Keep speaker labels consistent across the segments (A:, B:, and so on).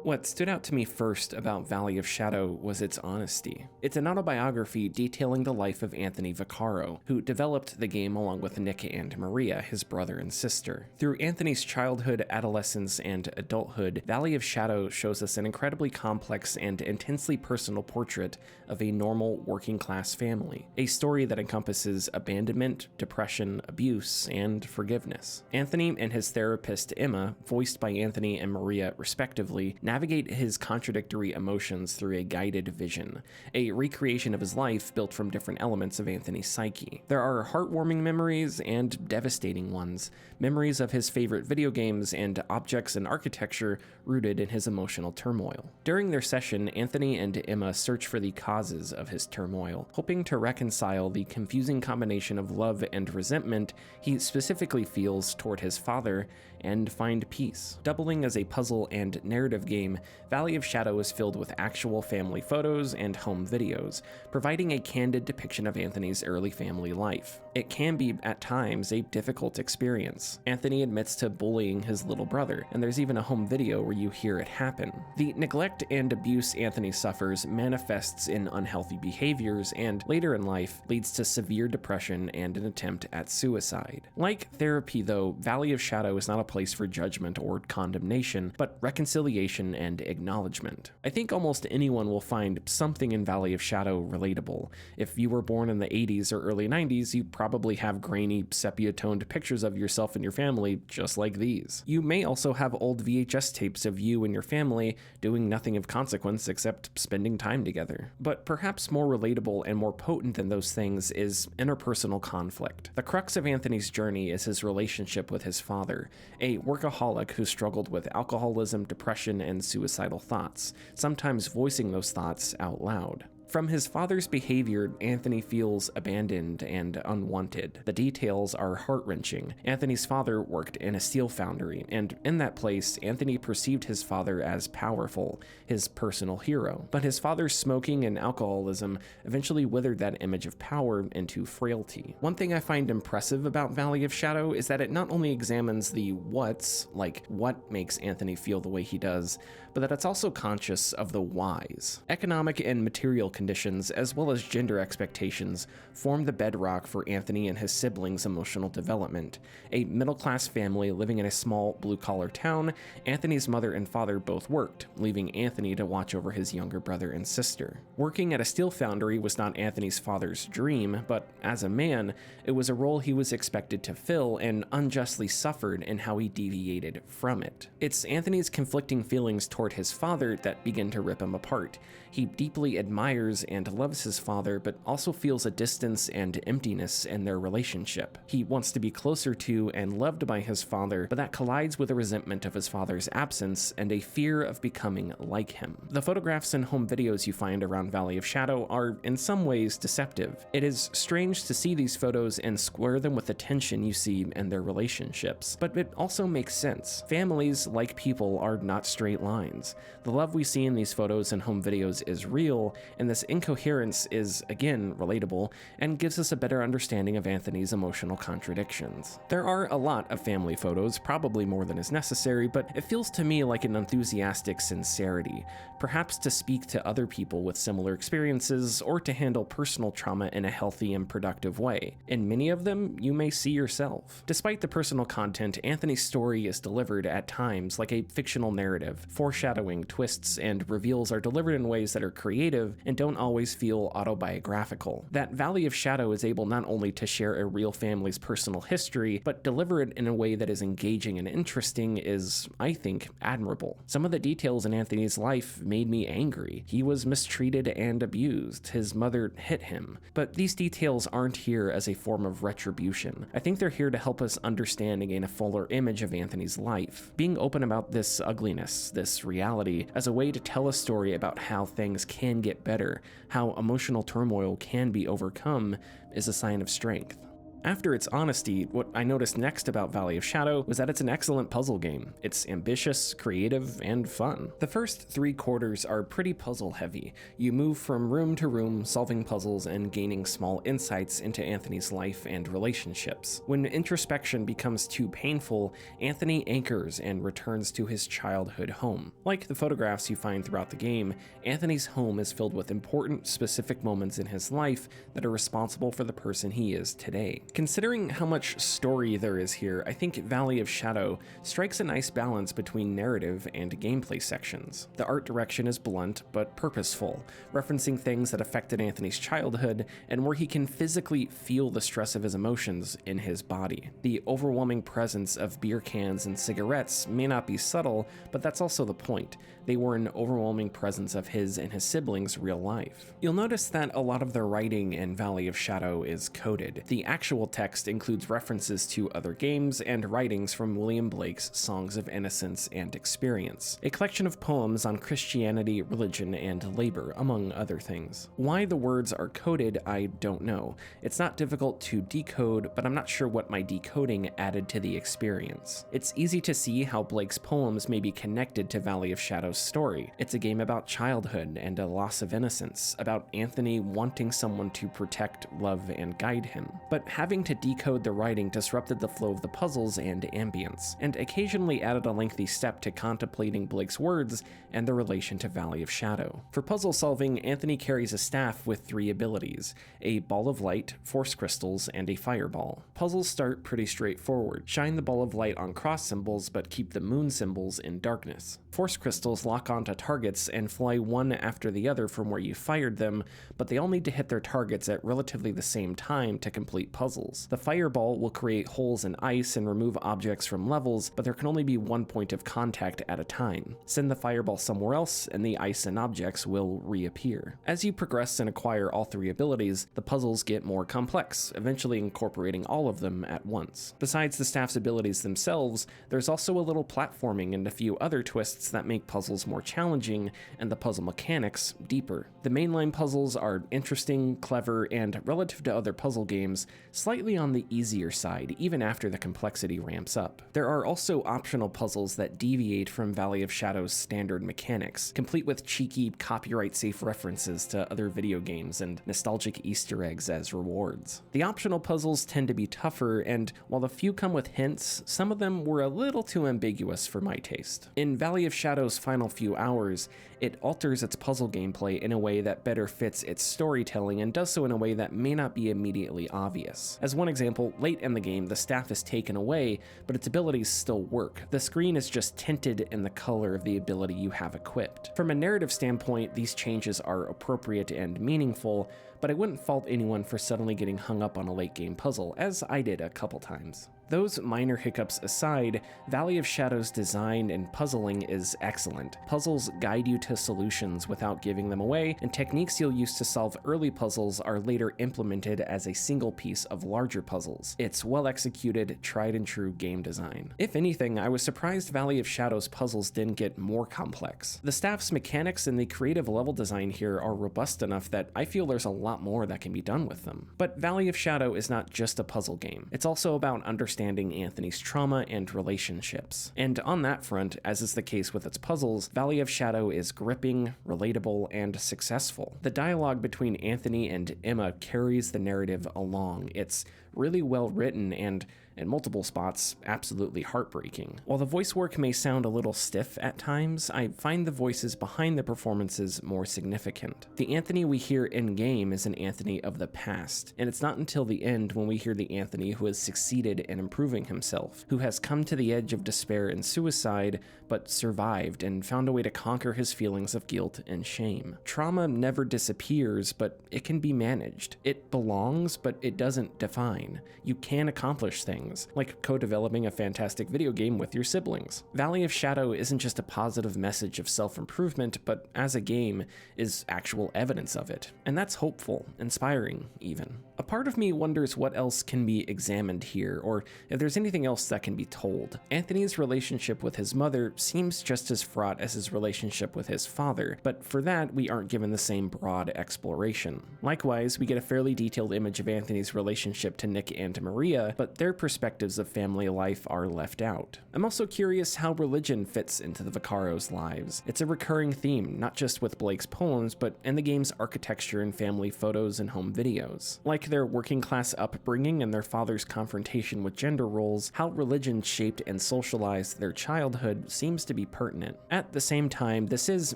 A: What stood out to me first about Valley of Shadow was its honesty. It's an autobiography detailing the life of Anthony Vaccaro, who developed the game along with Nick and Maria, his brother and sister. Through Anthony's childhood, adolescence, and adulthood, Valley of Shadow shows us an incredibly complex and intensely personal portrait of a normal working-class family, a story that encompasses abandonment, depression, abuse, and forgiveness. Anthony and his therapist Emma, voiced by Anthony and Maria respectively, navigate his contradictory emotions through a guided vision, a recreation of his life built from different elements of Anthony's psyche. There are heartwarming memories and devastating ones, memories of his favorite video games and objects and architecture rooted in his emotional turmoil. During their session, Anthony and Emma search for the causes of his turmoil, hoping to reconcile the confusing combination of love and resentment he specifically feels toward his father and find peace. Doubling as a puzzle and narrative game, Valley of Shadow is filled with actual family photos and home videos, providing a candid depiction of Anthony's early family life. It can be, at times, a difficult experience. Anthony admits to bullying his little brother, and there's even a home video where you hear it happen. The neglect and abuse Anthony suffers manifests in unhealthy behaviors, and later in life leads to severe depression and an attempt at suicide. Like therapy, though, Valley of Shadow is not a place for judgment or condemnation, but reconciliation and acknowledgement. I think almost anyone will find something in Valley of Shadow relatable. If you were born in the 80s or early 90s, you probably have grainy, sepia-toned pictures of yourself and your family just like these. You may also have old VHS tapes of you and your family doing nothing of consequence except spending time together. But perhaps more relatable and more potent than those things is interpersonal conflict. The crux of Anthony's journey is his relationship with his father, a workaholic who struggled with alcoholism, depression, and suicidal thoughts, sometimes voicing those thoughts out loud. From his father's behavior, Anthony feels abandoned and unwanted. The details are heart-wrenching. Anthony's father worked in a steel foundry, and in that place, Anthony perceived his father as powerful, his personal hero. But his father's smoking and alcoholism eventually withered that image of power into frailty. One thing I find impressive about Valley of Shadow is that it not only examines the what's, like what makes Anthony feel the way he does, but that it's also conscious of the whys. Economic and material conditions, as well as gender expectations, form the bedrock for Anthony and his siblings' emotional development. A middle-class family living in a small blue-collar town, Anthony's mother and father both worked, leaving Anthony to watch over his younger brother and sister. Working at a steel foundry was not Anthony's father's dream, but as a man, it was a role he was expected to fill and unjustly suffered in how he deviated from it. It's Anthony's conflicting feelings toward his father that begin to rip him apart. He deeply admires and loves his father, but also feels a distance and emptiness in their relationship. He wants to be closer to and loved by his father, but that collides with a resentment of his father's absence and a fear of becoming like him. The photographs and home videos you find around Valley of Shadow are in some ways deceptive. It is strange to see these photos and square them with the tension you see in their relationships, but it also makes sense. Families, like people, are not straight lines. The love we see in these photos and home videos is real, and this incoherence is, again, relatable, and gives us a better understanding of Anthony's emotional contradictions. There are a lot of family photos, probably more than is necessary, but it feels to me like an enthusiastic sincerity, perhaps to speak to other people with similar experiences, or to handle personal trauma in a healthy and productive way. In many of them, you may see yourself. Despite the personal content, Anthony's story is delivered at times like a fictional narrative. Foreshadowing, twists, and reveals are delivered in ways that are creative and don't always feel autobiographical. That Valley of Shadow is able not only to share a real family's personal history, but deliver it in a way that is engaging and interesting is, I think, admirable. Some of the details in Anthony's life made me angry. He was mistreated and abused. His mother hit him. But these details aren't here as a form of retribution. I think they're here to help us understand and gain a fuller image of Anthony's life. Being open about this ugliness, this reality, as a way to tell a story about how things can get better, how emotional turmoil can be overcome, is a sign of strength. After its honesty, what I noticed next about Valley of Shadow was that it's an excellent puzzle game. It's ambitious, creative, and fun. The first 3 quarters are pretty puzzle heavy. You move from room to room, solving puzzles and gaining small insights into Anthony's life and relationships. When introspection becomes too painful, Anthony anchors and returns to his childhood home. Like the photographs you find throughout the game, Anthony's home is filled with important, specific moments in his life that are responsible for the person he is today. Considering how much story there is here, I think Valley of Shadow strikes a nice balance between narrative and gameplay sections. The art direction is blunt but purposeful, referencing things that affected Anthony's childhood and where he can physically feel the stress of his emotions in his body. The overwhelming presence of beer cans and cigarettes may not be subtle, but that's also the point. They were an overwhelming presence of his and his siblings' real life. You'll notice that a lot of the writing in Valley of Shadow is coded. The actual text includes references to other games and writings from William Blake's Songs of Innocence and Experience, a collection of poems on Christianity, religion, and labor, among other things. Why the words are coded, I don't know. It's not difficult to decode, but I'm not sure what my decoding added to the experience. It's easy to see how Blake's poems may be connected to Valley of Shadow's story. It's a game about childhood and a loss of innocence, about Anthony wanting someone to protect, love, and guide him. But having to decode the writing disrupted the flow of the puzzles and ambience, and occasionally added a lengthy step to contemplating Blake's words and their relation to Valley of Shadow. For puzzle solving, Anthony carries a staff with 3 abilities: a ball of light, force crystals, and a fireball. Puzzles start pretty straightforward. Shine the ball of light on cross symbols, but keep the moon symbols in darkness. Force crystals lock onto targets and fly one after the other from where you fired them, but they all need to hit their targets at relatively the same time to complete puzzles. The fireball will create holes in ice and remove objects from levels, but there can only be one point of contact at a time. Send the fireball somewhere else, and the ice and objects will reappear. As you progress and acquire all 3 abilities, the puzzles get more complex, eventually incorporating all of them at once. Besides the staff's abilities themselves, there's also a little platforming and a few other twists that make puzzles more challenging and the puzzle mechanics deeper. The mainline puzzles are interesting, clever, and relative to other puzzle games, slightly on the easier side, even after the complexity ramps up. There are also optional puzzles that deviate from Valley of Shadow's standard mechanics, complete with cheeky, copyright-safe references to other video games and nostalgic Easter eggs as rewards. The optional puzzles tend to be tougher, and while a few come with hints, some of them were a little too ambiguous for my taste. In Valley of Shadow's final few hours, it alters its puzzle gameplay in a way that better fits its storytelling and does so in a way that may not be immediately obvious. As one example, late in the game, the staff is taken away, but its abilities still work. The screen is just tinted in the color of the ability you have equipped. From a narrative standpoint, these changes are appropriate and meaningful, but I wouldn't fault anyone for suddenly getting hung up on a late game puzzle, as I did a couple times. Those minor hiccups aside, Valley of Shadow's design and puzzling is excellent. Puzzles guide you to solutions without giving them away, and techniques you'll use to solve early puzzles are later implemented as a single piece of larger puzzles. It's well-executed, tried-and-true game design. If anything, I was surprised Valley of Shadow's puzzles didn't get more complex. The staff's mechanics and the creative level design here are robust enough that I feel there's a lot more that can be done with them. But Valley of Shadow is not just a puzzle game. It's also about understanding Anthony's trauma and relationships. And on that front, as is the case with its puzzles, Valley of Shadow is gripping, relatable, and successful. The dialogue between Anthony and Emma carries the narrative along. It's really well written and, in multiple spots, absolutely heartbreaking. While the voice work may sound a little stiff at times, I find the voices behind the performances more significant. The Anthony we hear in-game is an Anthony of the past, and it's not until the end when we hear the Anthony who has succeeded in improving himself, who has come to the edge of despair and suicide, but survived and found a way to conquer his feelings of guilt and shame. Trauma never disappears, but it can be managed. It belongs, but it doesn't define. You can accomplish things, like co-developing a fantastic video game with your siblings. Valley of Shadow isn't just a positive message of self-improvement, but as a game, is actual evidence of it. And that's hopeful, inspiring, even. A part of me wonders what else can be examined here, or if there's anything else that can be told. Anthony's relationship with his mother seems just as fraught as his relationship with his father, but for that, we aren't given the same broad exploration. Likewise, we get a fairly detailed image of Anthony's relationship to Nick and Maria, but their perspectives of family life are left out. I'm also curious how religion fits into the Vaccaros' lives. It's a recurring theme, not just with Blake's poems, but in the game's architecture and family photos and home videos. Like their working class upbringing and their father's confrontation with gender roles, how religion shaped and socialized their childhood seems to be pertinent. At the same time, this is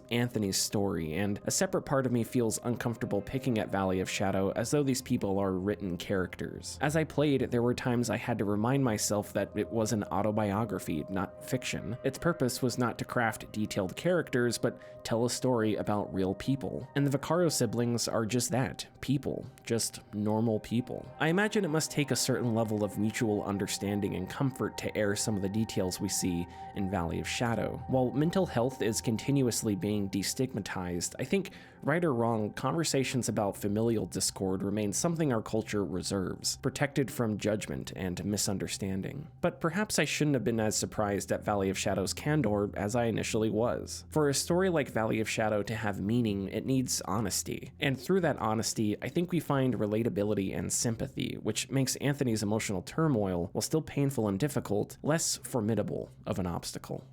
A: Anthony's story, and a separate part of me feels uncomfortable picking at Valley of Shadow as though these people are written characters. As I played, there were times I had to remind myself that it was an autobiography, not fiction. Its purpose was not to craft detailed characters, but tell a story about real people. And the Vaccaro siblings are just that, people, just normal people. I imagine it must take a certain level of mutual understanding and comfort to air some of the details we see in Valley of Shadow. While mental health is continuously being destigmatized, I think, right or wrong, conversations about familial discord remain something our culture reserves, protected from judgment and misunderstanding. But perhaps I shouldn't have been as surprised at Valley of Shadow's candor as I initially was. For a story like Valley of Shadow to have meaning, it needs honesty. And through that honesty, I think we find relatability and sympathy, which makes Anthony's emotional turmoil, while still painful and difficult, less formidable of an obstacle.